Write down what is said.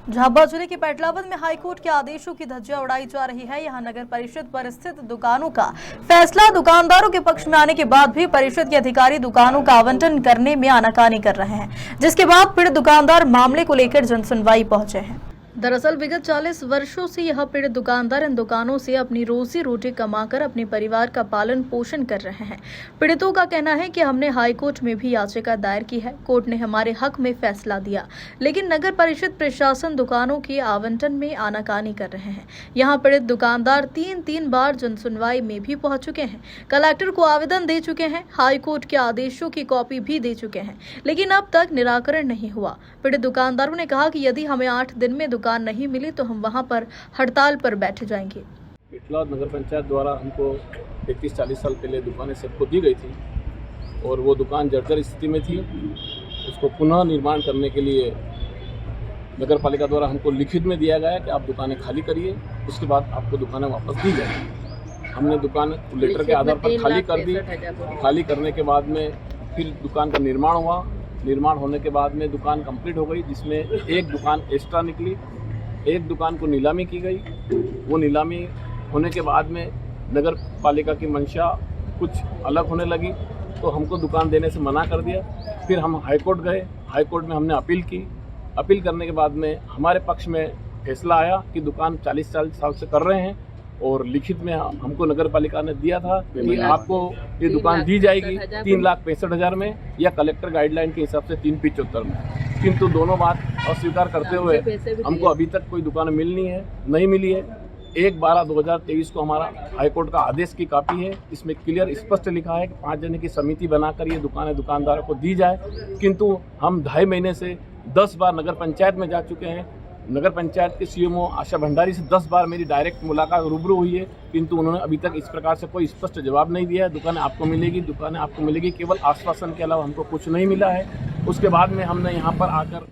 झाबुआ जिले के पेटलावद में हाईकोर्ट के आदेशों की धज्जियां उड़ाई जा रही है। यहां नगर परिषद पर स्थित दुकानों का फैसला दुकानदारों के पक्ष में आने के बाद भी परिषद के अधिकारी दुकानों का आवंटन करने में आनाकानी कर रहे हैं, जिसके बाद पीड़ित दुकानदार मामले को लेकर जनसुनवाई पहुंचे हैं। दरअसल विगत 40 वर्षों से यह पीड़ित दुकानदार इन दुकानों से अपनी रोजी रोटी कमाकर अपने परिवार का पालन पोषण कर रहे हैं। पीड़ितों का कहना है कि हमने हाईकोर्ट में भी याचिका दायर की है, कोर्ट ने हमारे हक में फैसला दिया, लेकिन नगर परिषद प्रशासन दुकानों के आवंटन में आनाकानी कर रहे हैं। यहाँ पीड़ित दुकानदार तीन बार जनसुनवाई में भी पहुंच चुके हैं, कलेक्टर को आवेदन दे चुके हैं, हाईकोर्ट के आदेशों की कॉपी भी दे चुके हैं, लेकिन अब तक निराकरण नहीं हुआ। पीड़ित दुकानदारों ने कहा कि यदि हमें 8 दिन में दुकान नहीं मिली तो हम वहां पर हड़ताल पर बैठ जाएंगे। पेटलावद नगर पंचायत द्वारा हमको 31-40 साल पहले दुकानें सबको दी गई थी और वो दुकान जर्जर स्थिति में थी। उसको पुनः निर्माण करने के लिए नगर पालिका द्वारा हमको लिखित में दिया गया कि आप दुकानें खाली करिए, उसके बाद आपको दुकानें वापस दी जाएंगी। हमने दुकान लेटर के आधार पर खाली कर दी। खाली करने के बाद में फिर दुकान का निर्माण हुआ। निर्माण होने के बाद में दुकान कंप्लीट हो गई, जिसमें एक दुकान एक्स्ट्रा निकली। एक दुकान को नीलामी की गई। वो नीलामी होने के बाद में नगर पालिका की मंशा कुछ अलग होने लगी, तो हमको दुकान देने से मना कर दिया। फिर हम हाईकोर्ट गए। हाईकोर्ट में हमने अपील की। अपील करने के बाद में हमारे पक्ष में फैसला आया कि दुकान 40 साल से कर रहे हैं और लिखित में हमको नगर पालिका ने दिया था कि आपको ये दुकान दी जाएगी 3,65,000 में या कलेक्टर गाइडलाइन के हिसाब से 3,75,000 में। किंतु दोनों बात अस्वीकार करते हुए हमको अभी तक कोई दुकान नहीं मिली है। 1/12/2023 को हमारा हाईकोर्ट का आदेश की कॉपी है। इसमें क्लियर स्पष्ट लिखा है कि 5 जने की समिति बनाकर ये दुकानें दुकानदारों को दी जाए। किंतु हम 2.5 महीने से 10 बार नगर पंचायत में जा चुके हैं। नगर पंचायत के सीएमओ आशा भंडारी से 10 बार मेरी डायरेक्ट मुलाकात रूबरू हुई है, किंतु उन्होंने अभी तक इस प्रकार से कोई स्पष्ट जवाब नहीं दिया है। दुकानें आपको मिलेगी, केवल आश्वासन के अलावा हमको कुछ नहीं मिला है। उसके बाद में हमने यहाँ पर आकर